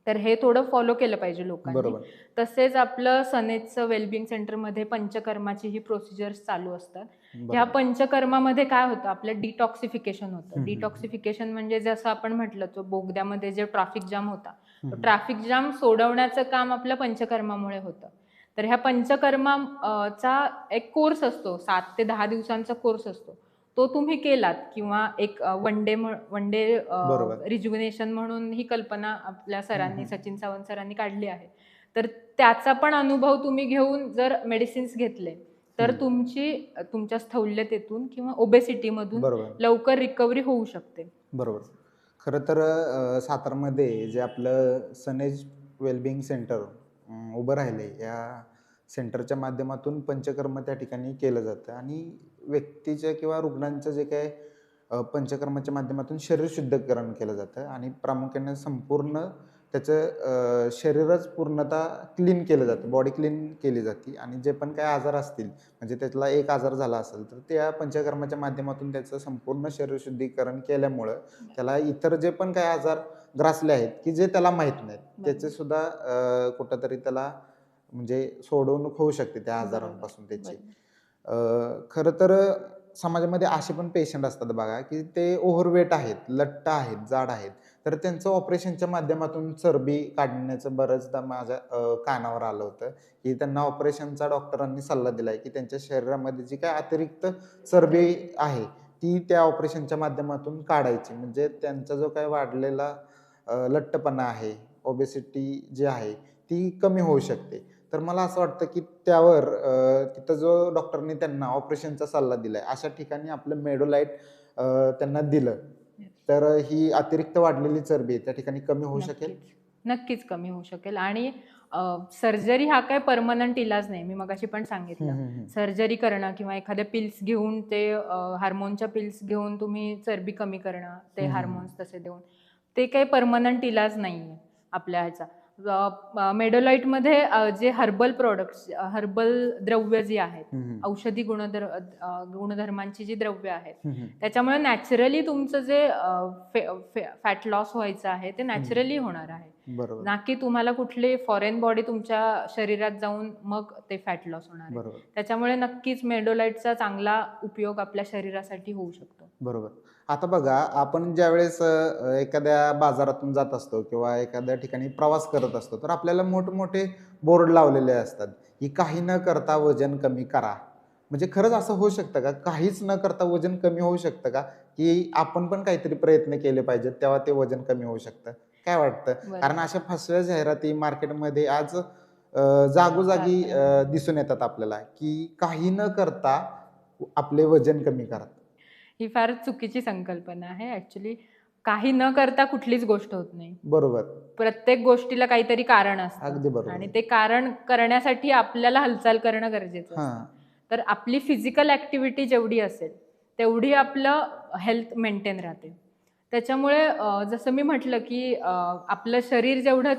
तर हे थोडं फॉलो केलं पाहिजे लोकांनी. तसेच आपलं सनेजचं वेलबिंग सेंटरमध्ये पंचकर्माची ही प्रोसिजर्स चालू असतात. ह्या पंचकर्मामध्ये काय होतं, आपलं डिटॉक्सिफिकेशन होतं. डिटॉक्सिफिकेशन म्हणजे जसं आपण म्हटलं, तो बोगद्यामध्ये जे ट्रॅफिक जाम होता, ट्रॅफिक जाम सोडवण्याचं काम आपल्या पंचकर्मामुळे होतं. तर ह्या पंचकर्माचा एक कोर्स असतो, 7 ते 10 दिवसांचा कोर्स असतो. तो तुम्ही केलात किंवा एक वन डे रिज्युनेशन म्हणून ही कल्पना आपल्या सरांनी, सचिन सावंत सरांनी काढली आहे. तर त्याचा पण अनुभव तुम्ही घेऊन जर मेडिसिन्स घेतले तर तुमच्या स्थौल्यतेतून किंवा ओबेसिटीमधून लवकर रिकव्हरी होऊ शकते. बरोबर. खरं तर सातारमध्ये जे आपलं सनेज वेलबिंग सेंटर उभं राहिले, या सेंटरच्या माध्यमातून पंचकर्म त्या ठिकाणी केलं जातं आणि व्यक्तीच्या किंवा रुग्णांचं जे काय पंचकर्माच्या माध्यमातून शरीर शुद्धीकरण केलं जातं आणि प्रामुख्याने संपूर्ण त्याचं शरीरच पूर्णतः क्लीन केलं जातं, बॉडी क्लीन केली जाते आणि जे पण काही आजार असतील, म्हणजे त्यातला एक आजार झाला असेल तर त्या पंचकर्माच्या माध्यमातून त्याचं संपूर्ण शरीर शुद्धीकरण केल्यामुळं त्याला इतर जे पण काही आजार ग्रासले आहेत की जे त्याला माहीत नाहीत, त्याचे सुद्धा कुठंतरी त्याला म्हणजे सोडवणूक होऊ शकते त्या आजारांपासून त्याची. खरं तर समाजामध्ये असे पण पेशंट असतात बघा की ते ओव्हरवेट आहेत, लठ्ठ आहेत, जाड आहेत, तर त्यांचं ऑपरेशनच्या माध्यमातून चरबी काढण्याचं बरंचदा माझ्या कानावर आलं होतं की त्यांना ऑपरेशनचा डॉक्टरांनी सल्ला दिलाय की त्यांच्या शरीरामध्ये जी काय अतिरिक्त चरबी आहे ती त्या ऑपरेशनच्या माध्यमातून काढायची, म्हणजे त्यांचा जो काय वाढलेला लठ्ठपणा आहे, ओबेसिटी जी आहे ती कमी होऊ शकते. तर मला असं वाटतं की त्यावर तिथं जो डॉक्टरने त्यांना ऑपरेशनचा सल्ला दिलाय अशा ठिकाणी आपलं मेडोलाइट त्यांना दिलं तर ही अतिरिक्त वाढलेली चरबी त्या ठिकाणी कमी होऊ शकेल. नक्कीच कमी होऊ शकेल. आणि सर्जरी हा काय परमनंट इलाज नाही. मी मगाशी पण सांगितलं, सर्जरी करणं किंवा एखाद्या पिल्स घेऊन ते हार्मोनच्या पिल्स घेऊन तुम्ही चरबी कमी करणं, ते हार्मोन्स तसे देऊन, ते काही परमनंट इलाज नाहीये आपल्या ह्याचा. मेडोलाइटमध्ये जे हर्बल प्रोडक्ट्स, हर्बल द्रव्य जी आहेत, हम्म, औषधी गुणधर्मांची जी द्रव्य आहेत, हम्म, त्याच्यामुळे नॅचरली तुमचं जे फॅट लॉस व्हायचं आहे ते नॅचरली होणार आहे, बरोबर ना की तुम्हाला कुठली फॉरेन बॉडी तुमच्या शरीरात जाऊन मग ते फॅट लॉस होणार आहे. बरोबर त्याच्यामुळे नक्कीच मेडोलाइटचा चांगला उपयोग आपल्या शरीरासाठी होऊ शकतो. बरोबर. आता बघा, आपण ज्यावेळेस एखाद्या बाजारातून जात असतो किंवा एखाद्या ठिकाणी प्रवास करत असतो, तर आपल्याला मोठमोठे बोर्ड लावलेले असतात, की काही न करता वजन कमी करा. म्हणजे खरंच असं होऊ शकतं का? काहीच न करता वजन कमी होऊ शकतं का? की आपण पण काहीतरी प्रयत्न केले पाहिजेत, तेव्हा ते वजन कमी होऊ शकतं? काय वाटतं? कारण बरोबर. अशा फसव्या जाहिराती मार्केटमध्ये आज जागोजागी सारख्या आहेत. दिसून येतात आपल्याला, की काही न करता आपले वजन कमी करा. ही फार चुकीची संकल्पना आहे ऍक्च्युली. काही न करता कुठलीच गोष्ट होत नाही. बरोबर. प्रत्येक गोष्टीला काहीतरी कारण असतं अगदी बरोबर आणि आहे. ते कारण करण्यासाठी आपल्याला हालचाल करणं गरजेचं असतं. हां. तर आपली फिजिकल ऍक्टिव्हिटी जेवढी असेल तेवढी आपलं हेल्थ मेंटेन राहते. त्याच्यामुळे जसं मी म्हटलं की आपलं शरीर जेवढं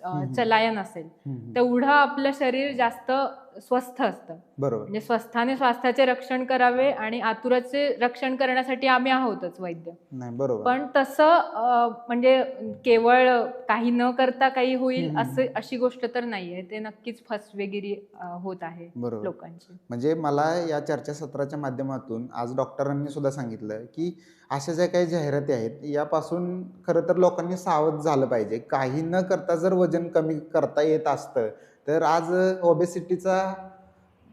हं, हं. चलायन असेल हं, हं. तेवढं आपलं शरीर जास्त स्वस्थ असतं. बरोबर. म्हणजे स्वस्थाने स्वास्थ्याचे रक्षण करावे आणि आतुराचे रक्षण करण्यासाठी आम्ही आहोतच वैद्य. नाही, बरोबर आहे. पण तसं म्हणजे केवळ काही न करता काही हं, होईल हं, असं हं. अशी गोष्ट तर नाहीये. ते नक्कीच फसवेगिरी होत आहे बरोबर. लोकांची. म्हणजे मला या चर्चासत्राच्या माध्यमातून आज डॉक्टरांनी सुद्धा सांगितलं, की अशा ज्या काही जाहिराती आहेत, यापासून खरं तर लोकांनी सावध झालं पाहिजे. काही न करता जर वजन कमी करता येत असतं, तर आज ओबेसिटीचा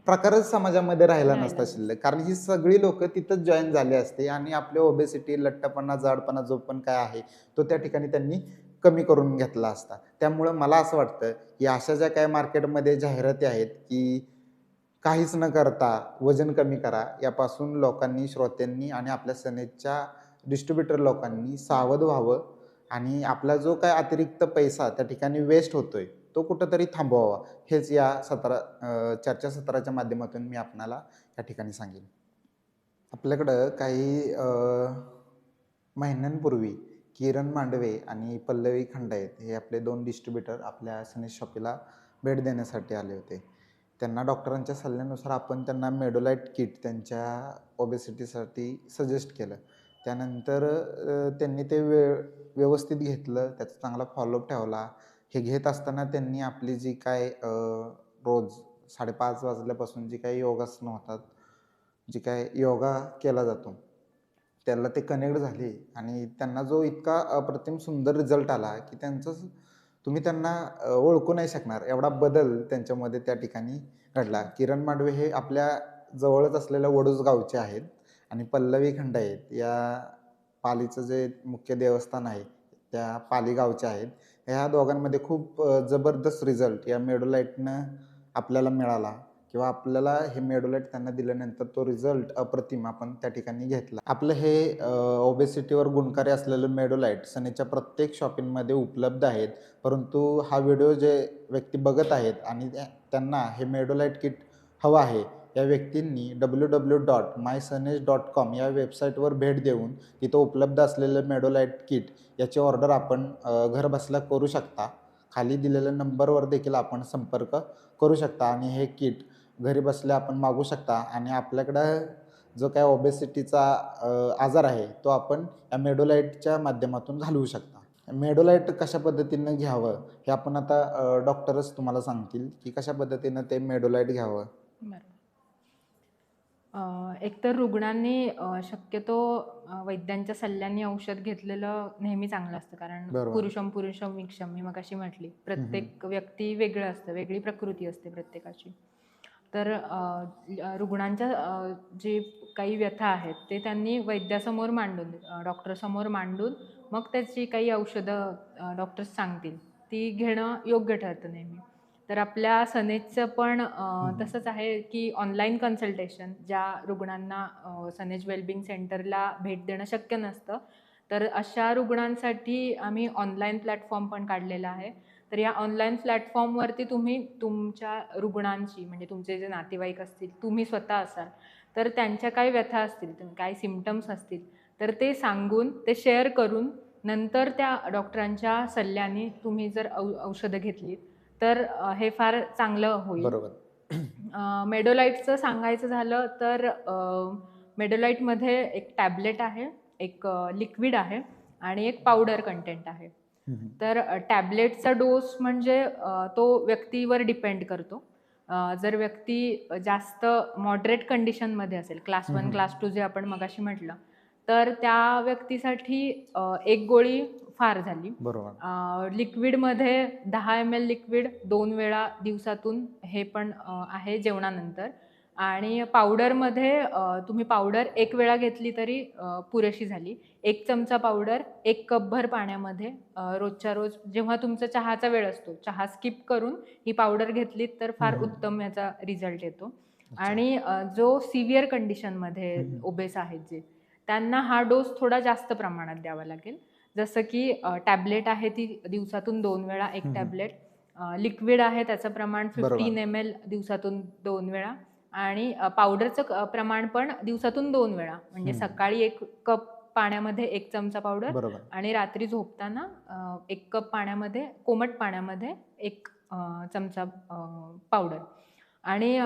प्रकारच समाजामध्ये राहिला नसता राहिला शिल्लक. नसता. कारण ही सगळी लोकं तिथंच जॉइन झाली असते आणि आपले ओबेसिटी, लठ्ठपणा, जाडपणा जो पण काय आहे, तो त्या ठिकाणी त्यांनी कमी करून घेतला असता. त्यामुळं मला असं वाटतं, की अशा ज्या काही मार्केटमध्ये जाहिराती आहेत, की काहीच न करता वजन कमी करा, यापासून लोकांनी, श्रोत्यांनी आणि आपल्या सेनेच्या डिस्ट्रिब्युटर लोकांनी सावध व्हावं आणि आपला जो काही अतिरिक्त पैसा त्या ठिकाणी वेस्ट होतोय, तो कुठेतरी थांबवावा. हेच या चर्चासत्राच्या माध्यमातून मी आपणाला या ठिकाणी सांगेन. आपल्याकडं काही महिन्यांपूर्वी किरण मांडवे आणि पल्लवी खंडायत हे आपले 2 डिस्ट्रिब्युटर आपल्या सनेज शॉपीला भेट देण्यासाठी आले होते. त्यांना डॉक्टरांच्या सल्ल्यानुसार आपण त्यांना मेडोलाइट किट त्यांच्या ओबेसिटीसाठी सजेस्ट केलं. त्यानंतर त्यांनी ते व्यवस्थित घेतलं, त्याचा चांगला फॉलोअप ठेवला. हे घेत असताना त्यांनी आपली जी काय रोज 5:30 वाजल्यापासून जी काही योगासनं होतात, जी काय योगा केला जातो, त्याला ते कनेक्ट झाले आणि त्यांना जो इतका अप्रतिम सुंदर रिझल्ट आला, की तुम्ही त्यांना ओळखू नाही शकणार एवढा बदल त्यांच्यामध्ये त्या ठिकाणी घडला. किरण मांडवे हे आपल्या जवळच असलेल्या वडूज गावचे आहेत आणि पल्लवी खंडायत या पालीचं जे मुख्य देवस्थान आहे, त्या पाली गावच्या आहेत. ह्या दोघांमध्ये खूप जबरदस्त रिझल्ट या मेडोलाइटनं आपल्याला मिळाला किंवा आपल्याला हे मेडोलाइट त्यांना दिल्यानंतर तो रिझल्ट अप्रतिम आपण त्या ठिकाणी घेतला. आपलं हे ओबेसिटीवर गुणकारी असलेलं मेडोलाइट सनेच्या प्रत्येक शॉपिंगमध्ये उपलब्ध आहेत. परंतु हा व्हिडिओ जे व्यक्ती बघत आहेत आणि त्यांना हे मेडोलाइट किट हवं आहे, या व्यक्तींनी www.mysanej.com या वेबसाईटवर भेट देऊन तिथं उपलब्ध असलेलं मेडोलाइट किट याची ऑर्डर आपण घरबसल्या करू शकता. खाली दिलेल्या नंबरवर देखील आपण संपर्क करू शकता आणि हे किट घरी बसल्या आपण मागवू शकता आणि आपल्याकडं जो काही ओबेसिटीचा आजार आहे, तो आपण या मेडोलाइटच्या माध्यमातून घालवू शकता. मेडोलाइट कशा पद्धतीनं घ्यावं, हे आपण आता डॉक्टरच तुम्हाला सांगतील, की कशा पद्धतीनं ते मेडोलाइट घ्यावं. बरोबर. एकतर रुग्णांनी शक्यतो वैद्यांच्या सल्ल्याने औषध घेतलेलं नेहमी चांगलं असतं. कारण बरोबर. पुरुषं पुरुषं मिक्षम मी मगाशी म्हटली. हं, हं. प्रत्येक व्यक्ती वेगळं असतं, वेगळी प्रकृती असते प्रत्येकाची. तर रुग्णांच्या जे काही व्यथा आहेत ते त्यांनी वैद्यासमोर मांडून डॉक्टरसमोर मांडून मग त्याची काही औषधं डॉक्टर्स सांगतील ती घेणं योग्य ठरतं नेहमी. तर आपल्या सनेजचं पण हं, हं. तसंच आहे की ऑनलाईन कन्सल्टेशन ज्या रुग्णांना सनेज वेलबिंग सेंटरला भेट देणं शक्य नसतं, तर अशा रुग्णांसाठी आम्ही ऑनलाईन प्लॅटफॉर्म पण काढलेला आहे. तर या ऑनलाईन प्लॅटफॉर्मवरती तुम्ही तुमच्या रुग्णांची म्हणजे तुमचे जे नातेवाईक असतील, तुम्ही स्वतः असाल, तर त्यांच्या काही व्यथा असतील, काय सिम्पटम्स असतील, तर ते सांगून, ते शेअर करून नंतर त्या डॉक्टरांच्या सल्ल्याने तुम्ही जर औषधं घेतलीत तर हे फार चांगलं होईल. बरोबर. मेडोलाइटचं सांगायचं झालं तर मेडोलाइटमध्ये एक टॅबलेट आहे, एक लिक्विड आहे आणि एक पावडर कंटेंट आहे. तर टॅबलेटचा डोस म्हणजे तो व्यक्तीवर डिपेंड करतो. जर व्यक्ती जास्त मॉडरेट कंडिशनमध्ये असेल, क्लास 1, क्लास 2 जे आपण मगाशी म्हटलं, तर त्या व्यक्तीसाठी एक गोळी फार झाली. बरोबर. लिक्विडमध्ये 10 ml लिक्विड 2 वेळा दिवसातून हे पण आहे जेवणानंतर. आणि पावडरमध्ये तुम्ही पावडर 1 वेळा घेतली तरी पुरेशी झाली. 1 चमचा पावडर 1 कपभर पाण्यामध्ये रोजच्या रोज जेव्हा तुमचा चहाचा वेळ असतो, चहा स्किप करून ही पावडर घेतलीत तर फार उत्तम याचा रिझल्ट येतो. अच्छा. आणि जो सिव्हिअर कंडिशनमध्ये ओबेस आहेत जे, त्यांना हा डोस थोडा जास्त प्रमाणात द्यावा लागेल. जसं की टॅबलेट आहे ती दिवसातून 2 वेळा 1 टॅबलेट, लिक्विड आहे त्याचं प्रमाण 15 ml दिवसातून 2 वेळा आणि पावडरचं प्रमाण पण दिवसातून 2 वेळा. म्हणजे सकाळी 1 कप पाण्यामध्ये 1 चमचा पावडर बरोबर. आणि रात्री झोपताना 1 कप पाण्यामध्ये, कोमट पाण्यामध्ये 1 चमचा पावडर. आणि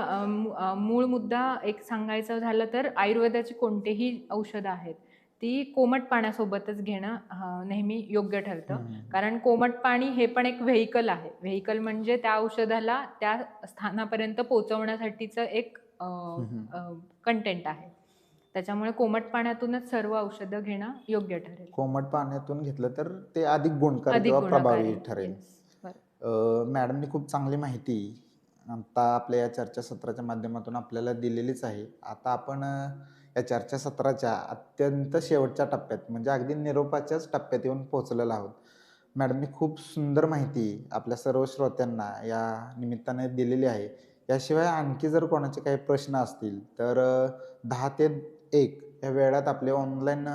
मूळ मुद्दा एक सांगायचं झालं तर आयुर्वेदाची कोणतेही औषधं आहेत, ती कोमट पाण्यासोबतच घेणं नेहमी योग्य ठरतं. कारण कोमट पाणी हे पण एक व्हेइकल आहे. व्हेइकल म्हणजे त्या औषधाला त्या स्थानापर्यंत पोहोचवण्यासाठीचं एक कंटेंट आहे. त्याच्यामुळे कोमट पाण्यातूनच सर्व औषधं घेणं योग्य ठरेल. कोमट पाण्यातून घेतलं तर ते अधिक गुणकारी अधिक किंवा गुणकारी. प्रभावी ठरेल. येस, बरं. मॅडमनी खूप चांगली माहिती आता आपल्या या चर्चासत्राच्या माध्यमातून आपल्याला दिलेलीच आहे. आता आपण या चर्चासत्राच्या अत्यंत शेवटच्या टप्प्यात म्हणजे अगदी निरोपाच्याच टप्प्यात येऊन पोहोचलेलो आहोत. मॅडमनी खूप सुंदर माहिती आपल्या सर्व श्रोत्यांना या निमित्ताने दिलेली आहे. याशिवाय आणखी जर कोणाचे काही प्रश्न असतील तर 10 ते 1 या वेळात आपले ऑनलाईन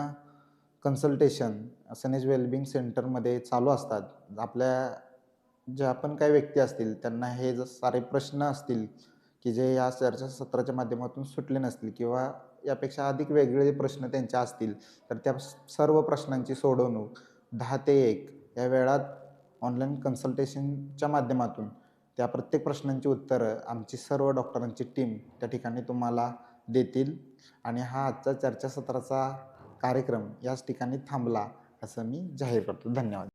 कन्सल्टेशन सनेज वेलबिंग सेंटरमध्ये चालू असतात. आपल्या ज्या पण काही व्यक्ती असतील त्यांना हे सारे प्रश्न असतील की जे या चर्चासत्राच्या माध्यमातून सुटले नसतील किंवा यापेक्षा अधिक वेगळे प्रश्न त्यांच्या असतील तर त्या सर्व प्रश्नांची सोडवणूक 10 ते 1 या वेळात ऑनलाईन कन्सल्टेशनच्या माध्यमातून त्या प्रत्येक प्रश्नांची उत्तरं आमची सर्व डॉक्टरांची टीम त्या ठिकाणी तुम्हाला देतील. आणि हा आजचा चर्चासत्राचा कार्यक्रम याच ठिकाणी थांबला असं मी जाहीर करतो. धन्यवाद.